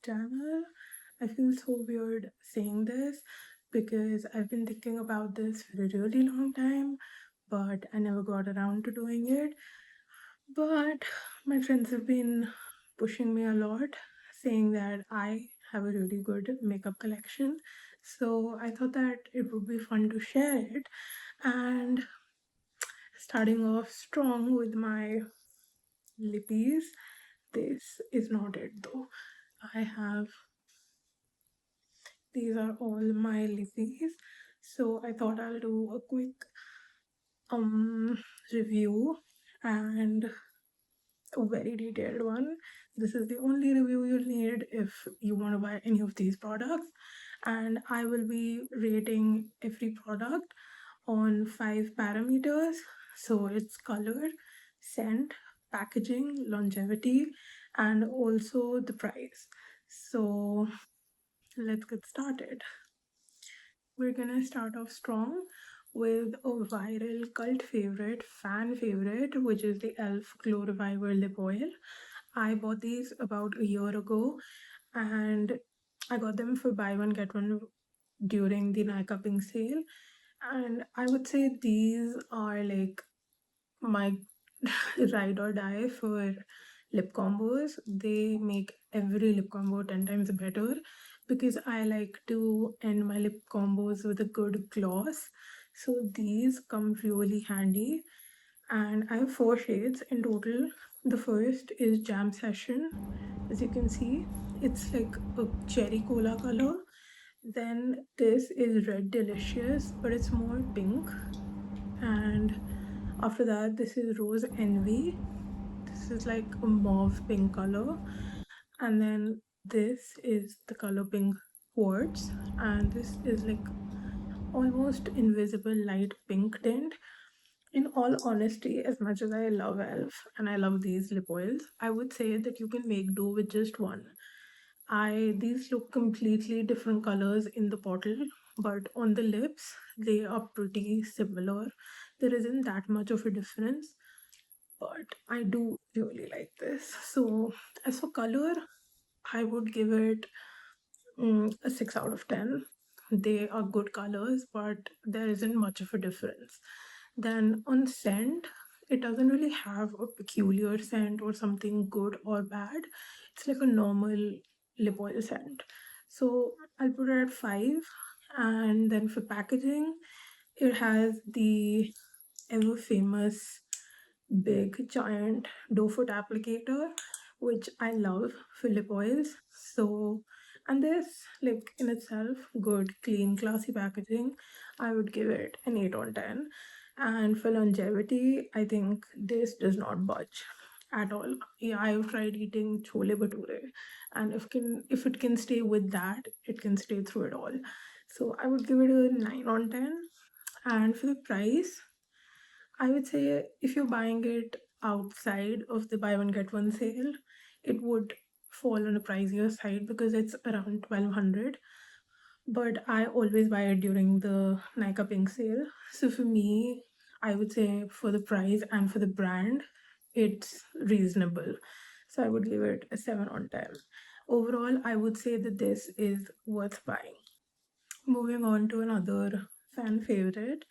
channel. I feel so weird saying this because I've been thinking about this for a really long time, but I never got around to doing it. But my friends have been pushing me a lot, saying that I have a really good makeup collection. So I thought that it would be fun to share it. And starting off strong with my Lippies. This is not it though. I have These are all my Lippies. So I thought I'll do a quick um review and a very detailed one. This is the only review you'll need if you want to buy any of these products. And I will be rating every product on 5 parameters. So it's color, scent, packaging, longevity, and also the price. So let's get started. We're gonna start off strong with a viral cult favorite, fan favorite, which is the e.l.f. Glow Reviver Lip Oil. I bought these about a year ago and I got them for buy one get one during the Nika Pink sale. And I would say these are like my ride or die for lip combos. They make every lip combo 10 times better because I like to end my lip combos with a good gloss. So these come really handy. And I have 4 shades in total. The first is Jam Session. As you can see, it's like a cherry cola color. Then this is Red Delicious, but it's more pink. And after that, this is Rose Envy. This is like a mauve pink color. And then this is the color Pink Quartz. And this is like almost invisible light pink tint. In all honesty, as much as I love e.l.f. and I love these lip oils, I would say that you can make do with just one. These look completely different colors in the bottle, but on the lips they are pretty similar. There isn't that much of a difference, but I do really like this. So as for color, I would give it a 6 out of 10. They are good colors, but there isn't much of a difference. Then on scent, it doesn't really have a peculiar scent or something good or bad. It's like a normal lip oil scent. So I'll put it at 5. And then for packaging, it has the ever famous big giant doe foot applicator, which I love for lip oils. So, and this, like in itself, good, clean, classy packaging. I would give it an 8 on 10. And for longevity, I think this does not budge at all. Yeah, I've tried eating chole bhature, and if it can stay with that, it can stay through it all. So I would give it a 9 on 10. And for the price, I would say if you're buying it outside of the buy one get one sale, it would fall on a pricier side because it's around 1200. But I always buy it during the Nika Pink sale. So for me, I would say for the price and for the brand, it's reasonable. So I would give it a 7 on 10. Overall, I would say that this is worth buying. Moving on to another fan favorite.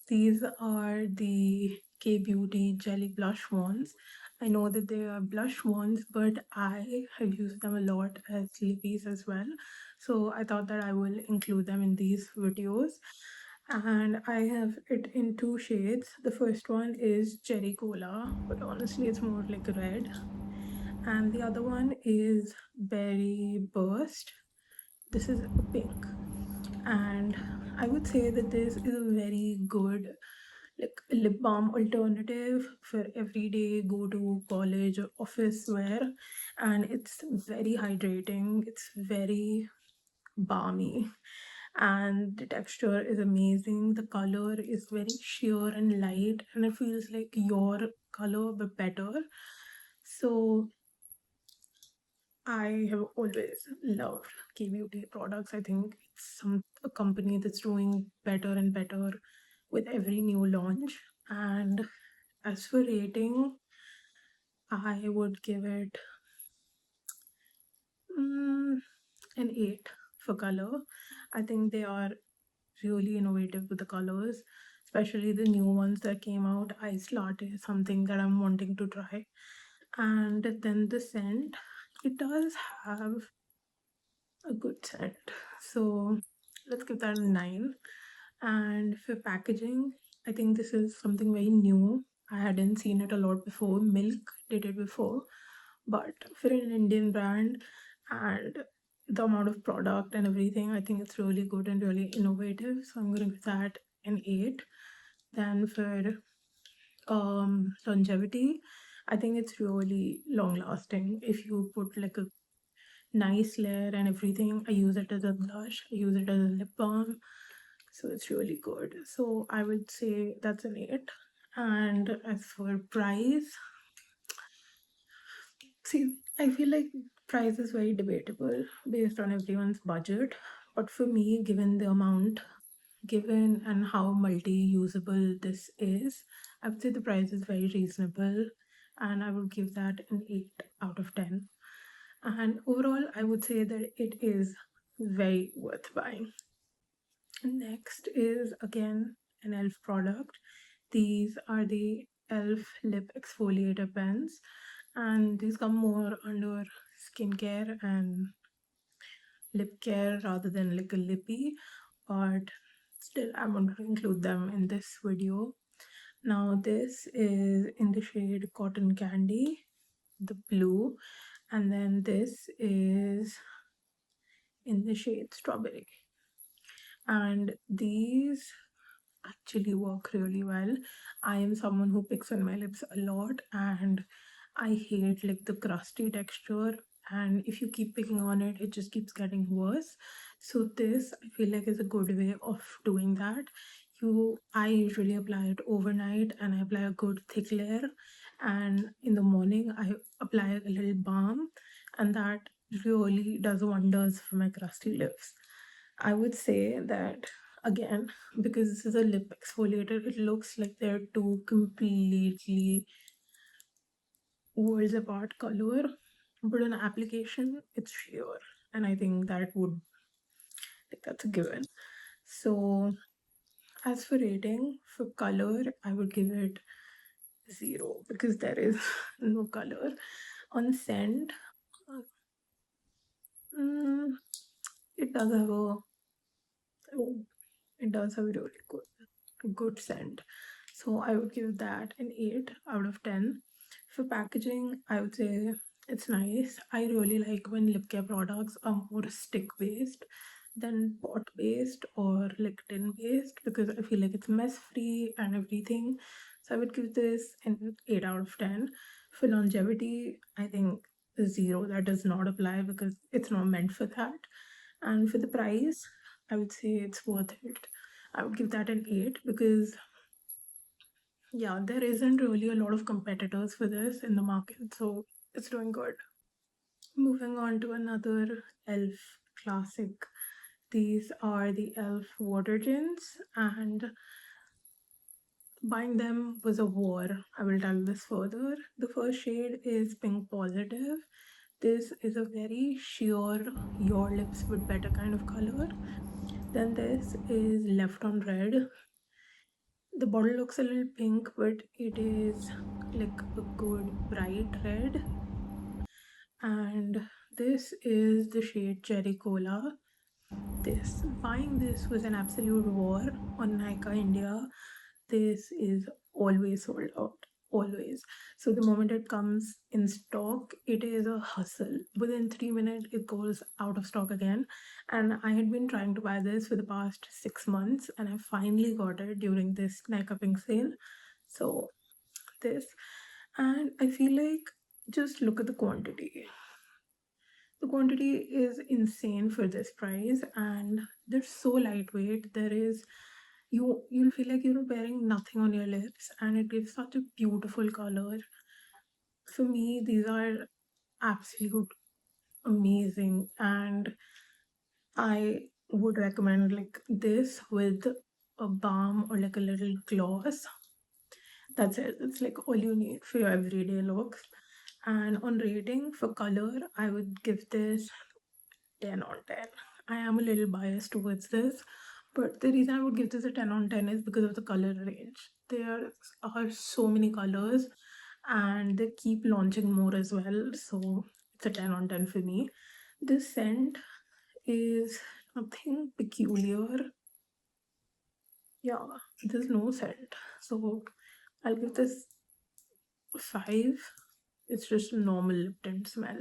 These are the K Beauty Jelly Blush Wands. I know that they are blush wands, but I have used them a lot as lippies as well. So I thought that I will include them in these videos. And I have it in 2 shades. The first one is Cherry Cola, but honestly, it's more like red. And the other one is Berry Burst. This is a pink, and I would say that this is a very good like lip balm alternative for everyday go to college or office wear, and it's very hydrating, it's very balmy, and the texture is amazing. The color is very sheer and light, and it feels like your color but better. So I have always loved K Beauty products. I think it's a company that's doing better and better with every new launch. And as for rating, I would give it Mm, an 8 for color. I think they are really innovative with the colors, especially the new ones that came out. Ice latte is something that I'm wanting to try. And then the scent, it does have a good scent. So let's give that a 9. And for packaging, I think this is something very new. I hadn't seen it a lot before. Milk did it before, but for an Indian brand and the amount of product and everything, I think it's really good and really innovative. So I'm going to give that an 8. Then for longevity, I think it's really long lasting. If you put like a nice layer and everything, I use it as a blush, I use it as a lip balm, so it's really good. So I would say that's an 8. And as for price, see, I feel like price is very debatable based on everyone's budget. But for me, given the amount given and how multi-usable this is, I would say the price is very reasonable, and I would give that an 8 out of 10. And overall, I would say that it is very worth buying. Next is again an e.l.f. product. These are the e.l.f. lip exfoliator pens, and these come more under skincare and lip care rather than like a lippy, but still I want to include them in this video. Now this is in the shade Cotton Candy, the blue, and then this is in the shade Strawberry. And these actually work really well. I am someone who picks on my lips a lot, and I hate like the crusty texture. And if you keep picking on it, it just keeps getting worse. So this I feel like is a good way of doing that. I usually apply it overnight, and I apply a good thick layer, and in the morning I apply a little balm, and that really does wonders for my crusty lips. I would say that again, because this is a lip exfoliator, it looks like they're two completely worlds apart color, but on application, it's sheer, and I think that's a given. So, as for rating for color, I would give it 0 because there is no color. On scent, uh, mm, it does have a oh, it does have a really good scent. So I would give that an 8 out of 10. For packaging, I would say it's nice. I really like when lip care products are more stick based than pot based or like tin based, because I feel like it's mess free and everything. So I would give this an 8 out of 10. For longevity, I think 0. That does not apply because it's not meant for that. And for the price, I would say it's worth it. I would give that an 8 because, yeah, there isn't really a lot of competitors for this in the market, so it's doing good. Moving on to another e.l.f. classic. These are the e.l.f. water gins, and buying them was a war. I will tell you this further. The first shade is Pink Positive. This is a very sheer, your lips with better kind of color. Then this is Left on Red. The bottle looks a little pink, but it is like a good bright red. And this is the shade Cherry Cola. Buying this was an absolute war on Nika India. This is always sold out, always. So the moment it comes in stock, it is a hustle. Within 3 minutes, it goes out of stock again. And I had been trying to buy this for the past 6 months, and I finally got it during this Nika Pink sale. So this, and I feel like just look at the quantity. The quantity is insane for this price, and they're so lightweight. You'll feel like you're wearing nothing on your lips, and it gives such a beautiful color. For me, these are absolute amazing, and I would recommend like this with a balm or like a little gloss. That's it. It's like all you need for your everyday looks. And on rating for color, I would give this 10 on 10. I am a little biased towards this, but the reason I would give this a 10 on 10 is because of the color range. There are so many colors and they keep launching more as well. So it's a 10 on 10 for me. This scent is nothing peculiar. Yeah, there's no scent. So I'll give this 5. It's just a normal lip tint smell.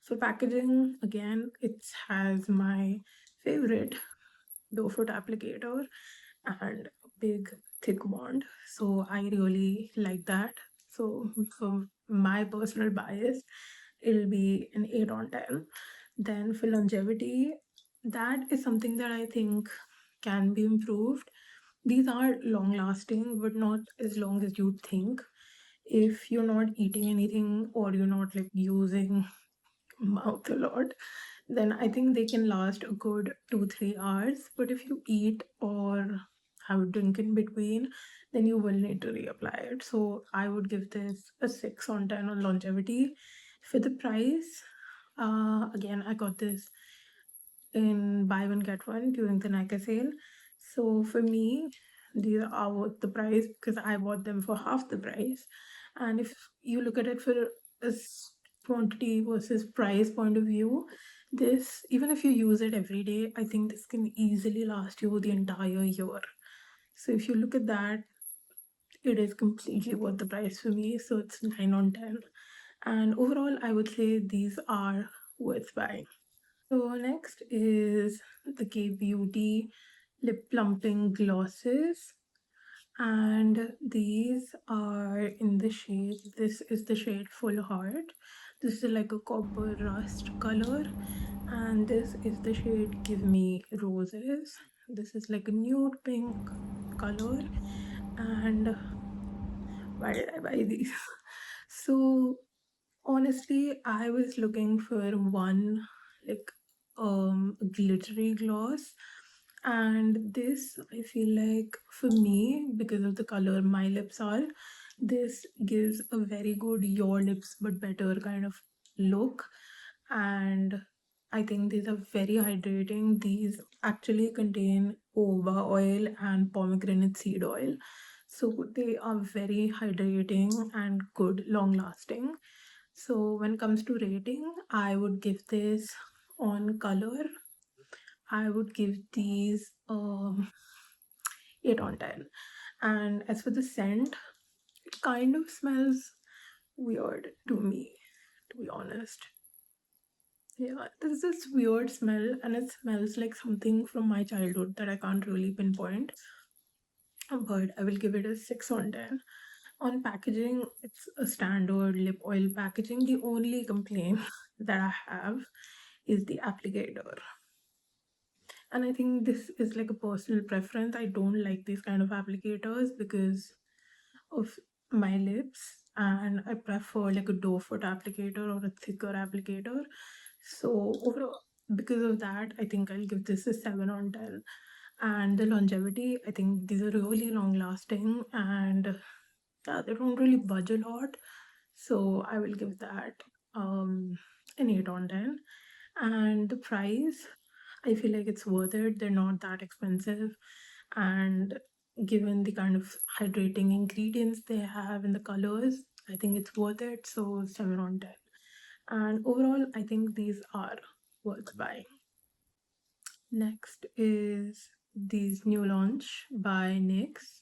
For packaging, again, it has my favorite doe foot applicator and a big thick wand. So I really like that. So for my personal bias, it'll be an 8 on 10. Then for longevity, that is something that I think can be improved. These are long lasting, but not as long as you think. If you're not eating anything or you're not like using mouth a lot, then I think they can last a good 2-3 hours. But if you eat or have a drink in between, then you will need to reapply it. So I would give this a 6 on 10 on longevity. For the price, again, I got this in buy one get one during the Nike sale. So for me, these are worth the price because I bought them for half the price. And if you look at it for quantity versus price point of view, this, even if you use it every day, I think this can easily last you the entire year. So if you look at that, it is completely worth the price for me. So it's 9 on 10. And overall, I would say these are worth buying. So next is the K Beauty lip plumping glosses, and these are in the shade. This is the shade Full Heart. This is like a copper rust color, and this is the shade Give Me Roses. This is like a nude pink color, and why did I buy these? So honestly, I was looking for one like glittery gloss, and this I feel like for me, because of the color my lips are, this gives a very good your lips but better kind of look. And I think these are very hydrating. These actually contain ova oil and pomegranate seed oil, so they are very hydrating and good long lasting. So when it comes to rating, I would give this on color. I would give these 8 on 10. And as for the scent, it kind of smells weird to me, to be honest. Yeah, there's this weird smell, and it smells like something from my childhood that I can't really pinpoint. But I will give it a 6 on 10. On packaging, it's a standard lip oil packaging. The only complaint that I have is the applicator. And I think this is like a personal preference. I don't like these kind of applicators because of my lips, and I prefer like a doe foot applicator or a thicker applicator. So overall, because of that, I think I'll give this a 7 on 10. And the longevity, I think these are really long lasting, and yeah, they don't really budge a lot. So I will give that um an 8 on 10. And the price, I feel like it's worth it. They're not that expensive, and given the kind of hydrating ingredients they have in the colors, I think it's worth it. So 7 on 10. And overall, I think these are worth buying. Next is these new launch by NYX,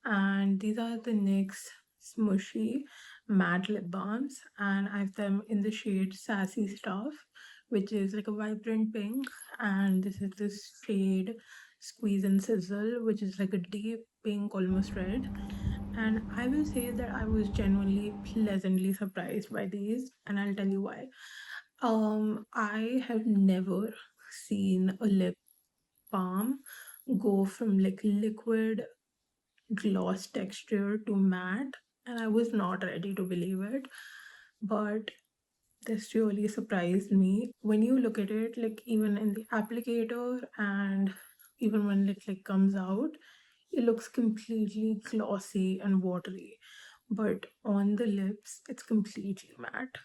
and these are the NYX Smushy Matte Lip Balms, and I have them in the shade Sassy Stuff, which is like a vibrant pink, and this is this shade Squeeze and Sizzle, which is like a deep pink, almost red. And I will say that I was genuinely pleasantly surprised by these, and I'll tell you why. I have never seen a lip balm go from like liquid gloss texture to matte, and I was not ready to believe it. But this really surprised me. When you look at it, like even in the applicator and even when it like comes out, it looks completely glossy and watery. But on the lips, it's completely matte.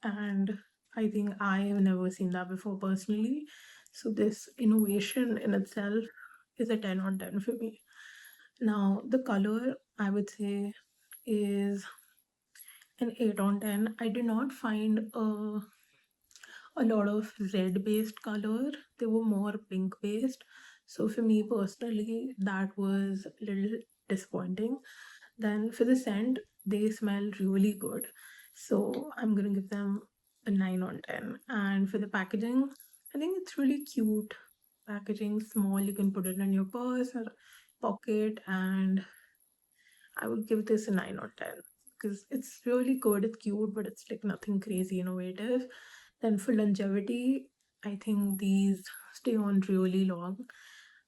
And I think I have never seen that before personally. So this innovation in itself is a 10 on 10 for me. Now, the color I would say is an 8 on 10. I did not find a lot of red based color. They were more pink based. So for me personally, that was a little disappointing. Then for the scent, they smell really good. So I'm gonna give them a 9 on 10. And for the packaging, I think it's really cute. Packaging small, you can put it in your purse or pocket, and I would give this a 9 or 10 because it's really good, it's cute, but it's like nothing crazy innovative. Then for longevity, I think these stay on really long,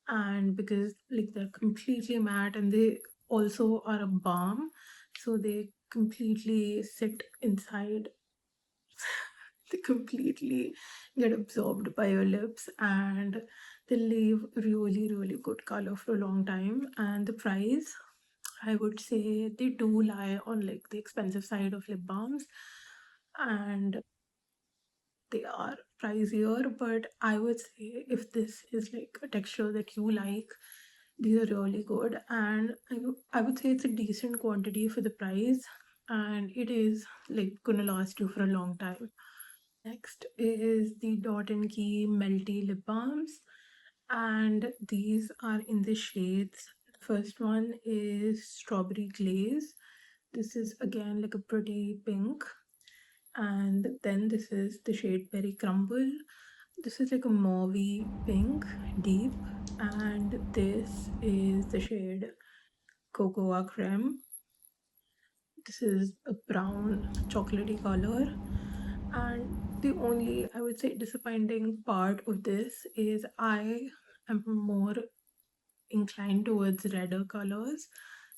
and because like they're completely matte and they also are a balm, so they completely sit inside, they completely get absorbed by your lips, and they leave really, really good color for a long time. And the price, I would say they do lie on like the expensive side of lip balms, and they are pricier, but I would say if this is like a texture that you like, these are really good. And I would say it's a decent quantity for the price, and it is like gonna last you for a long time. Next is the Dot and Key Melty Lip Balms, and these are in the shades. The first one is Strawberry Glaze. This is again like a pretty pink, and then this is the shade Berry Crumble. This is like a mauvey pink, deep, and this is the shade Cocoa Creme. This is a brown chocolatey color. And the only, I would say, disappointing part of this is I am more inclined towards redder colors.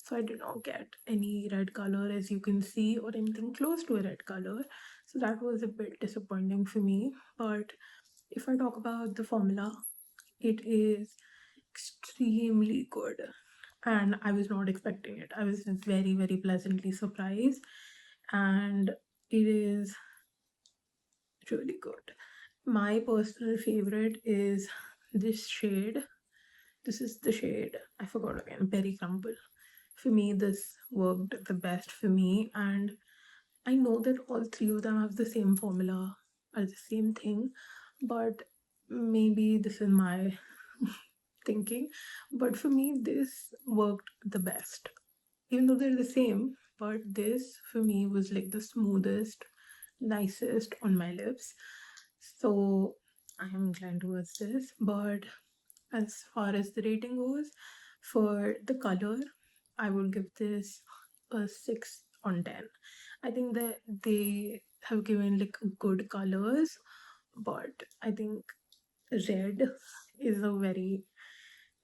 So I did not get any red color, as you can see, or anything close to a red color. So that was a bit disappointing for me. But if I talk about the formula, it is extremely good. And I was not expecting it. I was very, very pleasantly surprised. And it is really good. My personal favorite is this shade. This is the shade, I forgot again, Berry Crumble. For me, this worked the best for me, and I know that all three of them have the same formula or the same thing, but maybe this is my thinking. But for me, this worked the best. Even though they're the same, but this for me was like the smoothest, nicest on my lips. So I am inclined towards this. But as far as the rating goes, for the color, I would give this a 6 on 10. I think that they have given like good colors, but I think red is a very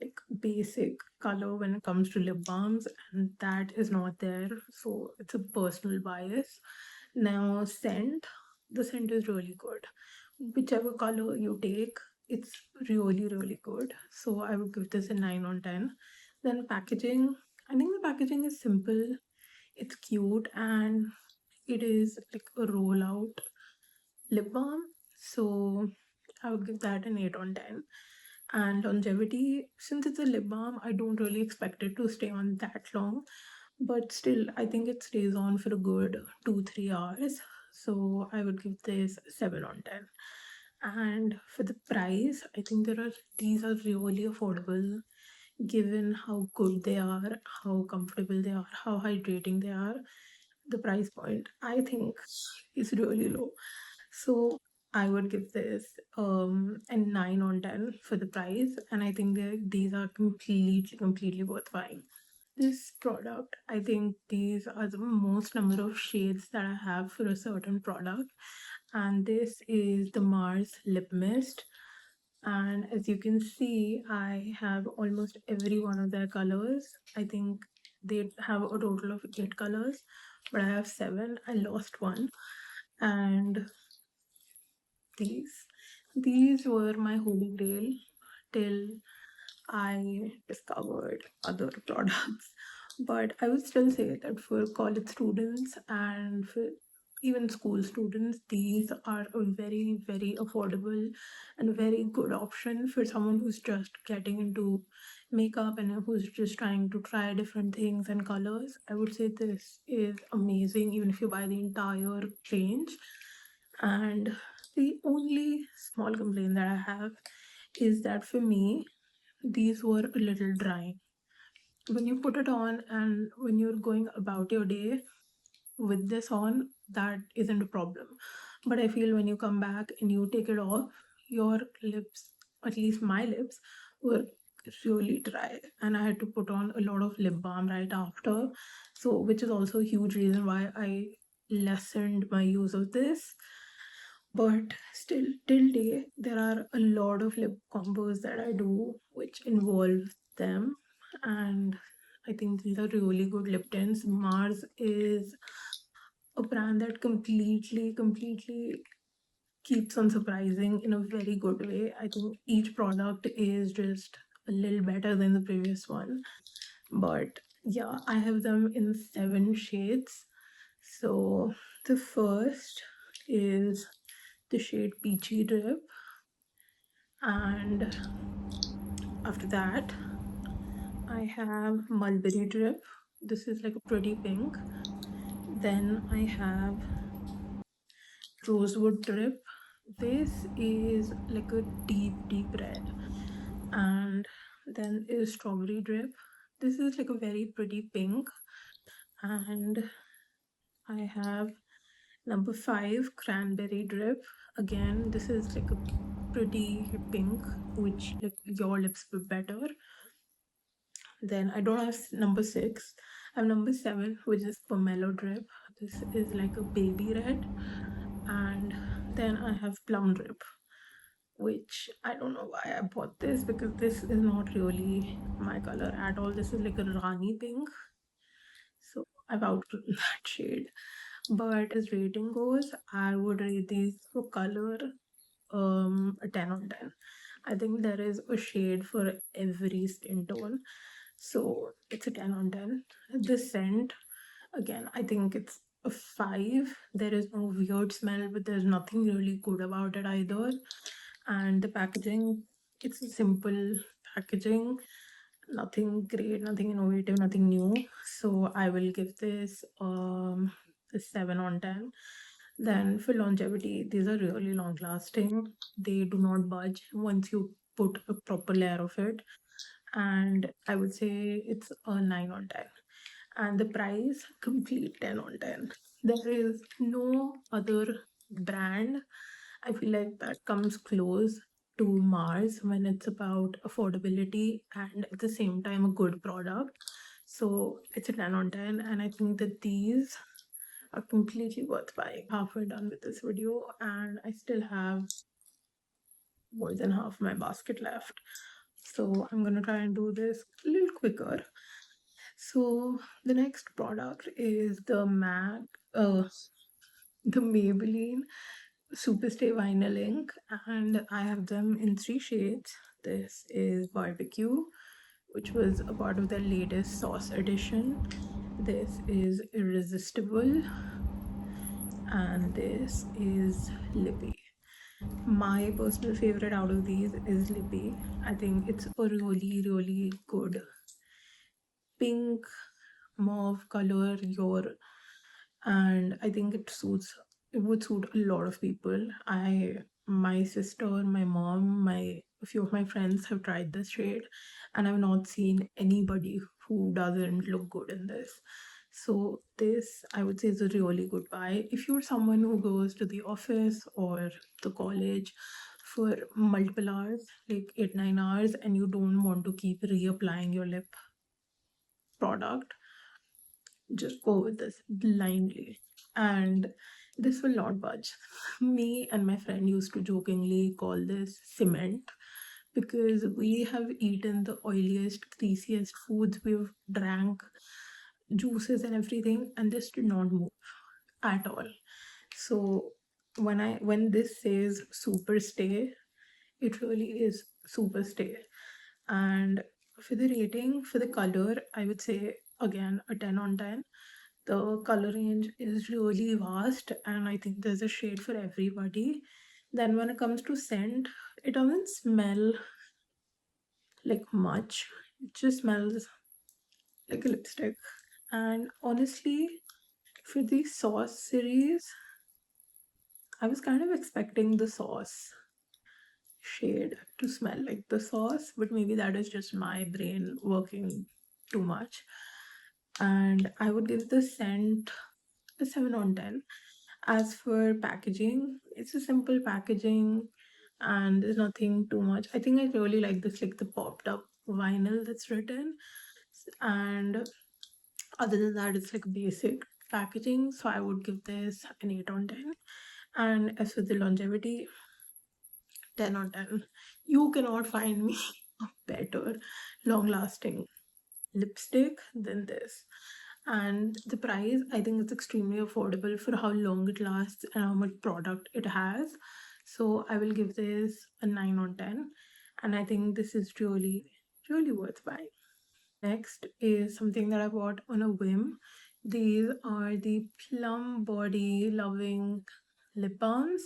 like basic color when it comes to lip balms, and that is not there, so it's a personal bias. Now scent, the scent is really good. Whichever color you take, it's really, really good, so I would give this a 9 on 10. Then packaging, I think the packaging is simple, it's cute, and it is like a rollout lip balm, so I would give that an 8 on 10. And longevity, since it's a lip balm, I don't really expect it to stay on that long, but still, I think it stays on for a good 2 3 hours. So I would give this 7 on 10. And for the price, I think these are really affordable given how good they are, how comfortable they are, how hydrating they are. The price point, I think, is really low. So I would give this a 9 on 10 for the price, and I think these are completely worth buying. This product, I think these are the most number of shades that I have for a certain product, and this is the Mars Lip Mist. And as you can see, I have almost every one of their colors. I think they have a total of 8 colors, but I have 7. I lost one. And these these were my holy grail till I discovered other products. But I would still say that for college students and for even school students, these are a very, very affordable and a very good option for someone who's just getting into makeup and who's just trying to try different things and colors. I would say this is amazing, even if you buy the entire range. And the only small complaint that I have is that for me, these were a little dry. When you put it on and when you're going about your day with this on, that isn't a problem. But I feel when you come back and you take it off, your lips, at least my lips, were really dry. And I had to put on a lot of lip balm right after. So, which is also a huge reason why I lessened my use of this. But still, till day, there are a lot of lip combos that I do which involve them. And I think these are really good lip tints. Mars is a brand that completely keeps on surprising in a very good way. I think each product is just a little better than the previous one. But yeah, I have them in 7 shades. So the first is the shade Peachy Drip, and after that, I have Mulberry Drip. This is like a pretty pink. Then I have Rosewood Drip. This is like a deep red. And then is Strawberry Drip. This is like a very pretty pink. And I have number 5, Cranberry Drip. Again, this is like a pretty pink, which like your lips will better. Then I don't have number 6. I have number 7, which is Pomelo Drip. This is like a baby red. And then I have Plum Drip, which I don't know why I bought this because this is not really my color at all. This is like a Rani pink. So I've outgrown that shade. But as rating goes, I would rate these for color a 10 on 10. I think there is a shade for every skin tone. So it's a 10 on 10. The scent, again, I think it's a 5. There is no weird smell, but there's nothing really good about it either. And the packaging, it's a simple packaging, nothing great, nothing innovative, nothing new. So I will give this a 7 on 10. Then for longevity, these are really long lasting. They do not budge once you put a proper layer of it. And I would say it's a 9 on 10. And the price, complete 10 on 10. There is no other brand I feel like that comes close to Mars when it's about affordability and at the same time a good product. So it's a 10 on 10, and I think that these are completely worth buying. Halfway done with this video, and I still have more than half my basket left. So I'm gonna try and do this a little quicker. So the next product is the Maybelline Superstay Vinyl Ink, and I have them in 3 shades. This is Barbecue, which was a part of their latest Sauce edition. This is Irresistible, and this is Lippy. My personal favorite out of these is Lippy. I think it's a really good pink mauve color. And I think it would suit a lot of people. My sister, my mom, my a few of my friends have tried this shade, and I've not seen anybody who doesn't look good in this. So this I would say is a really good buy if you're someone who goes to the office or the college for multiple hours, like 8-9 hours, and you don't want to keep reapplying your lip product. Just go with this blindly, and this will not budge. Me and my friend used to jokingly call this cement because we have eaten the oiliest, greasiest foods, we've drank juices and everything, and this did not move at all. So when this says super stay, it really is super stay. And for the rating, for the color, I would say again a 10 on 10. The color range is really vast, and I think there's a shade for everybody. Then when it comes to scent, it doesn't smell like much. It just smells like a lipstick. And honestly, for the sauce series, I was kind of expecting the sauce shade to smell like the sauce, but maybe that is just my brain working too much. And I would give the scent a 7 on 10. As for packaging, it's a simple packaging and there's nothing too much. I think I really like this, like the popped up vinyl that's written. And other than that, it's like basic packaging. So I would give this an 8 on 10. And as for the longevity, 10 on 10. You cannot find me a better long lasting lipstick than this. And the price, I think it's extremely affordable for how long it lasts and how much product it has. So I will give this a 9 on 10. And I think this is really, really worth buying. Next is something that I bought on a whim. These are the Plum Body Loving lip balms,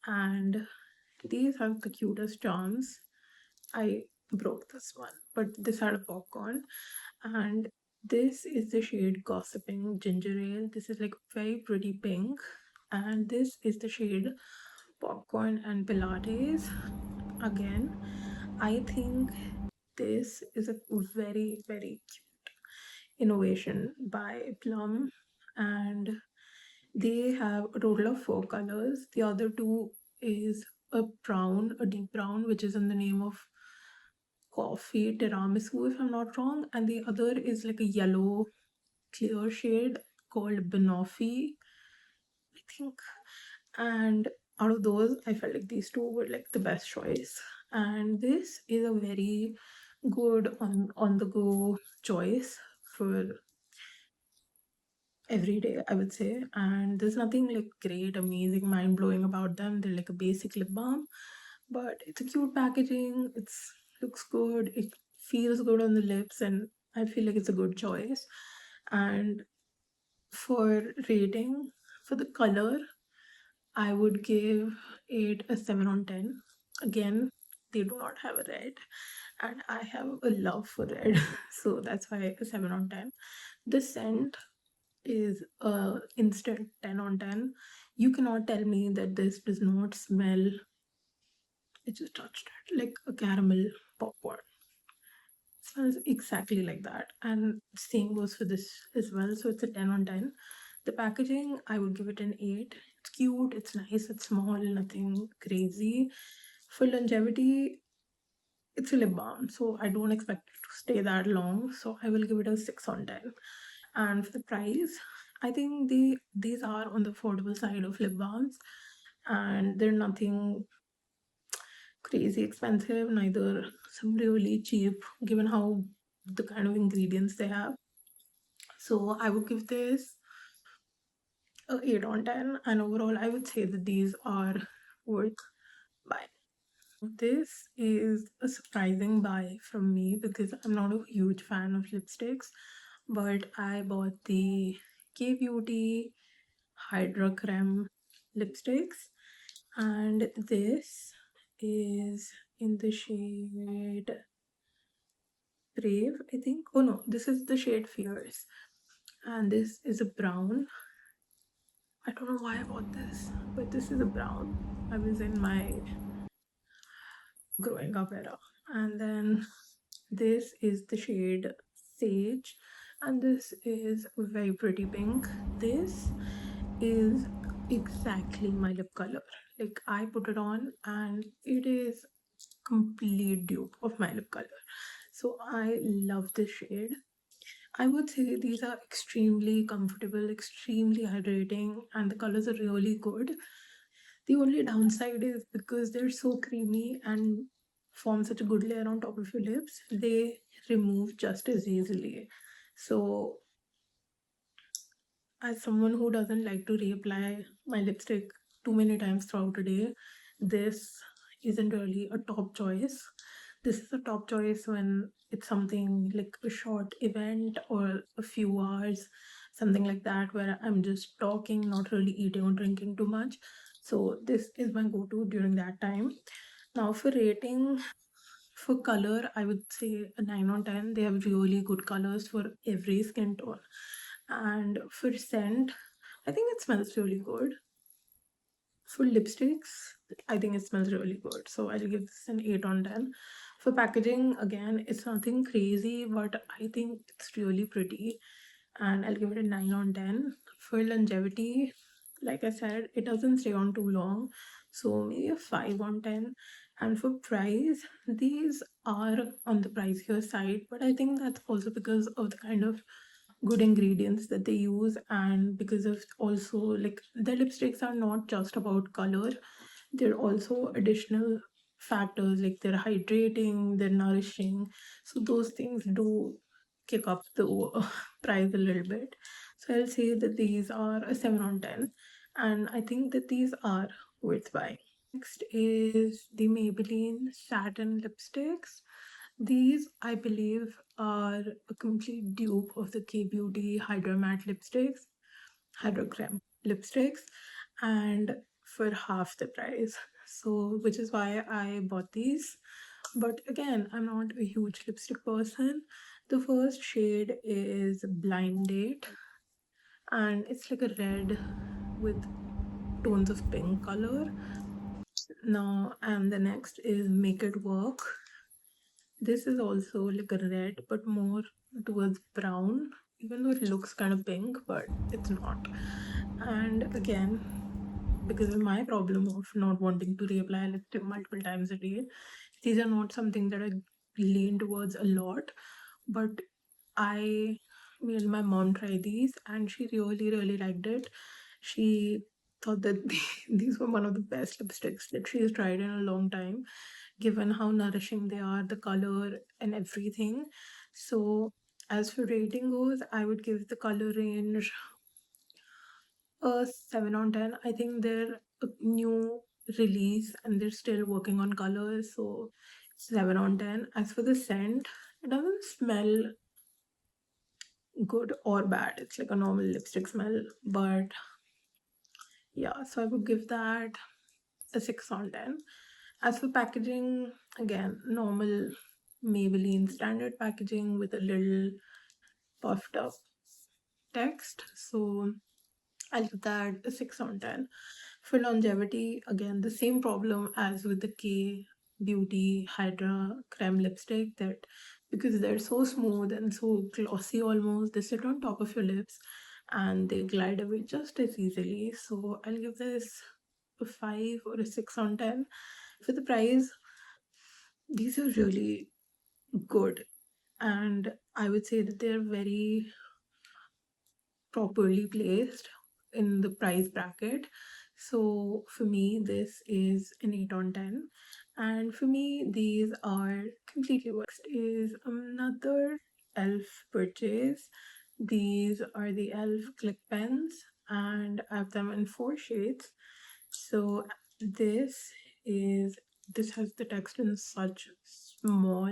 and these have the cutest charms. I broke this one, but this had a popcorn, and this is the shade Gossiping Ginger Ale. This is like very pretty pink, and this is the shade Popcorn and Pilates. Again, I think this is a very, very innovation by Plum, and they have a total of four colors. The other two is a brown, a deep brown, which is in the name of coffee tiramisu, if I'm not wrong, and the other is like a yellow clear shade called banoffee, I think. And out of those, I felt like these two were like the best choice. And this is a very good on the go choice for every day, I would say. And there's nothing like great, amazing, mind blowing about them. They're like a basic lip balm, but it's a cute packaging. It's looks good. It feels good on the lips, and I feel like it's a good choice. And for rating, for the color, I would give it a 7 on 10. Again, they do not have a red, and I have a love for red, so that's why a 7 on 10. The scent is a instant 10 on 10. You cannot tell me that this does not smell, I just touched it, like a caramel popcorn. It smells exactly like that. And same goes for this as well. So it's a 10 on 10. The packaging, I would give it an 8. It's cute, it's nice, it's small, nothing crazy. For longevity, it's a lip balm, so I don't expect it to stay that long. So I will give it a 6 on 10. And for the price, I think these are on the affordable side of lip balms, and they're nothing crazy expensive, neither some really cheap, given how the kind of ingredients they have. So I would give this a 8 on 10, and overall, I would say that these are worth buying. This is a surprising buy from me because I'm not a huge fan of lipsticks, but I bought the K Beauty Hydra Creme lipsticks, and this is in the shade Brave, I think. Oh no, this is the shade Fierce, and this is a brown. I don't know why I bought this, but this is a brown. I was in my growing up era. And then this is the shade Sage, and this is very pretty pink. This is exactly my lip color. Like I put it on and it is complete dupe of my lip color. So I love this shade. I would say these are extremely comfortable, extremely hydrating, and the colors are really good. The only downside is because they're so creamy and form such a good layer on top of your lips, they remove just as easily. So, as someone who doesn't like to reapply my lipstick too many times throughout a day, this isn't really a top choice. This is a top choice when it's something like a short event or a few hours, something like that, where I'm just talking, not really eating or drinking too much. So this is my go-to during that time. Now for rating, for color, I would say a 9 on 10. They have really good colors for every skin tone. And for scent, I think it smells really good. For lipsticks, I think it smells really good. So I'll give this an 8 on 10. For packaging, again, it's nothing crazy, but I think it's really pretty. And I'll give it a 9 on 10. For longevity, like I said, it doesn't stay on too long. So maybe a 5 on 10. And for price, these are on the pricier side, but I think that's also because of the kind of good ingredients that they use, and because of also like the lipsticks are not just about color, they're also additional factors, like they're hydrating, they're nourishing. So those things do kick up the price a little bit. So I'll say that these are a 7 on 10, and I think that these are worth buying. Next is the Maybelline satin lipsticks. These, I believe, are a complete dupe of the K Beauty Hydra Matte lipsticks, Hydro Creme lipsticks, and for half the price. So, which is why I bought these. But again, I'm not a huge lipstick person. The first shade is Blind Date, and it's like a red with tones of pink color. Now, and the next is Make It Work. This is also like a red, but more towards brown, even though it looks kind of pink, but it's not. And again, because of my problem of not wanting to reapply lipstick multiple times a day, these are not something that I lean towards a lot. But I made my mom try these, and she really, really liked it. She thought that these were one of the best lipsticks that she has tried in a long time, given how nourishing they are, the color, and everything. So, as for rating goes, I would give the color range a 7 on 10. I think they're a new release and they're still working on colors, so 7 on 10. As for the scent, it doesn't smell good or bad. It's like a normal lipstick smell, but yeah, so I would give that a 6 on 10. As for packaging, again, normal Maybelline standard packaging with a little puffed up text. So I'll give that a 6 on 10. For longevity, again, the same problem as with the K Beauty Hydra Creme lipstick, that because they're so smooth and so glossy almost, they sit on top of your lips and they glide away just as easily. So I'll give this a 5 or a 6 on 10. For the price, these are really good, and I would say that they're very properly placed in the price bracket. So for me, this is an 8 on 10. And for me, these are completely worth. Next is another e.l.f. purchase. These are the e.l.f. click pens, and I have them in 4 shades. So this is this has the text in such small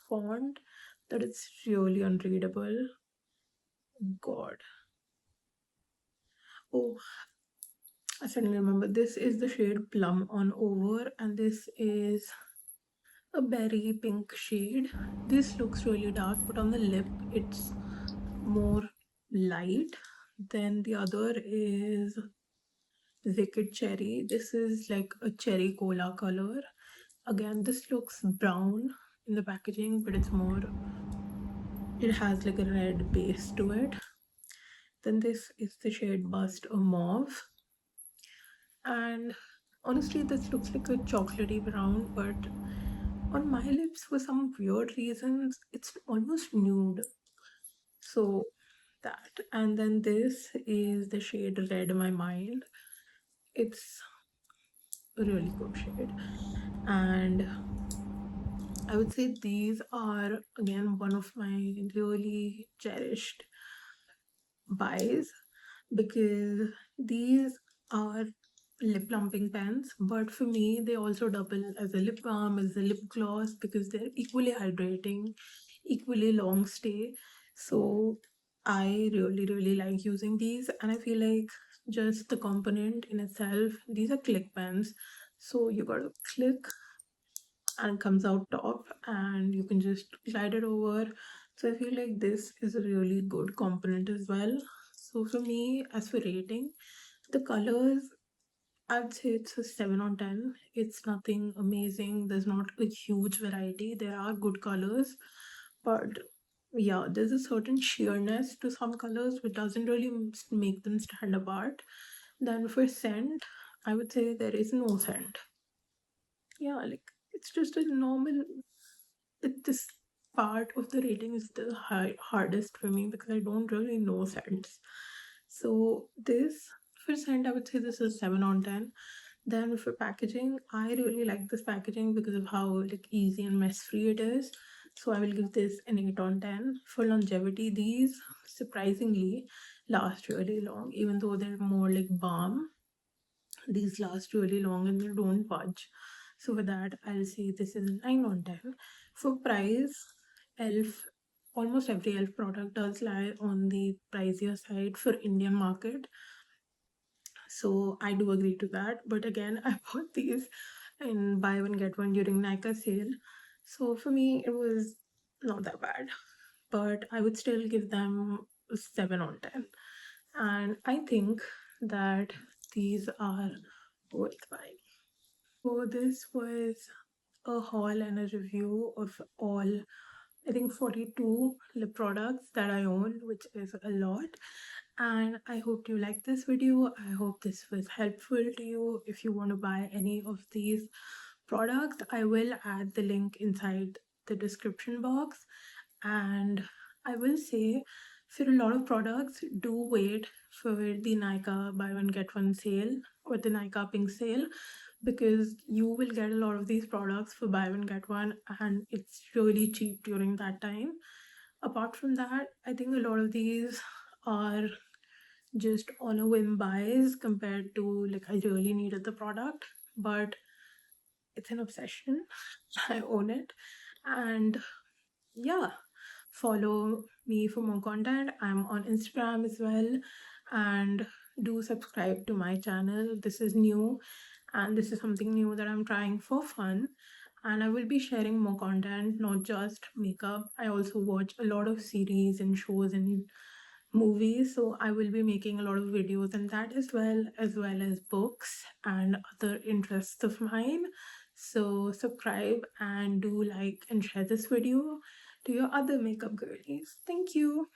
font that it's really unreadable. God. Oh, I suddenly remember, this is the shade Plum on Over, and this is a berry pink shade. This looks really dark, but on the lip, it's more light. Then the other is Wicked Cherry. This is like a cherry cola color. Again, this looks brown in the packaging, but it has like a red base to it. Then this is the shade Bust or Mauve. And honestly, this looks like a chocolatey brown, but on my lips, for some weird reasons, it's almost nude. So that. And then this is the shade Red My Mind. It's a really good shade. And I would say these are again one of my really cherished buys, because these are lip plumping pens, but for me they also double as a lip balm, as a lip gloss, because they're equally hydrating, equally long stay. So I really, really like using these, and I feel like just the component in itself, these are click pens. So you gotta click and it comes out top, and you can just glide it over. So I feel like this is a really good component as well. So for me, as for rating, the colors, I'd say it's a 7 on 10. It's nothing amazing. There's not a huge variety. There are good colors, but yeah, there's a certain sheerness to some colors which doesn't really make them stand apart. Then for scent, I would say there is no scent. Yeah, like it's just a normal. This part of the rating is the hardest for me because I don't really know scents. So this for scent, I would say this is 7 on 10. Then for packaging, I really like this packaging because of how like easy and mess free it is. So I will give this an 8 on 10. For longevity, these surprisingly last really long, even though they're more like balm. These last really long and they don't budge. So for that, I'll say this is 9 on 10. For price, Elf, almost every Elf product does lie on the pricier side for Indian market. So I do agree to that. But again, I bought these and buy one get one during Nika sale. So for me, it was not that bad. But I would still give them a 7 on 10. And I think that these are worth buying. So this was a haul and a review of all, I think 42 lip products that I own, which is a lot. And I hope you liked this video. I hope this was helpful to you. If you want to buy any of these products, I will add the link inside the description box. And I will say for a lot of products, do wait for the Nika buy one get one sale or the Nika pink sale, because you will get a lot of these products for buy one get one and it's really cheap during that time. Apart from that, I think a lot of these are just on a whim buys compared to like I really needed the product, but it's an obsession. I own it. And yeah, follow me for more content. I'm on Instagram as well, and do subscribe to my channel. This is new, and this is something new that I'm trying for fun. And I will be sharing more content, not just makeup. I also watch a lot of series and shows and movies, so I will be making a lot of videos and that as well as books and other interests of mine. So subscribe and do like and share this video to your other makeup girlies. Thank you.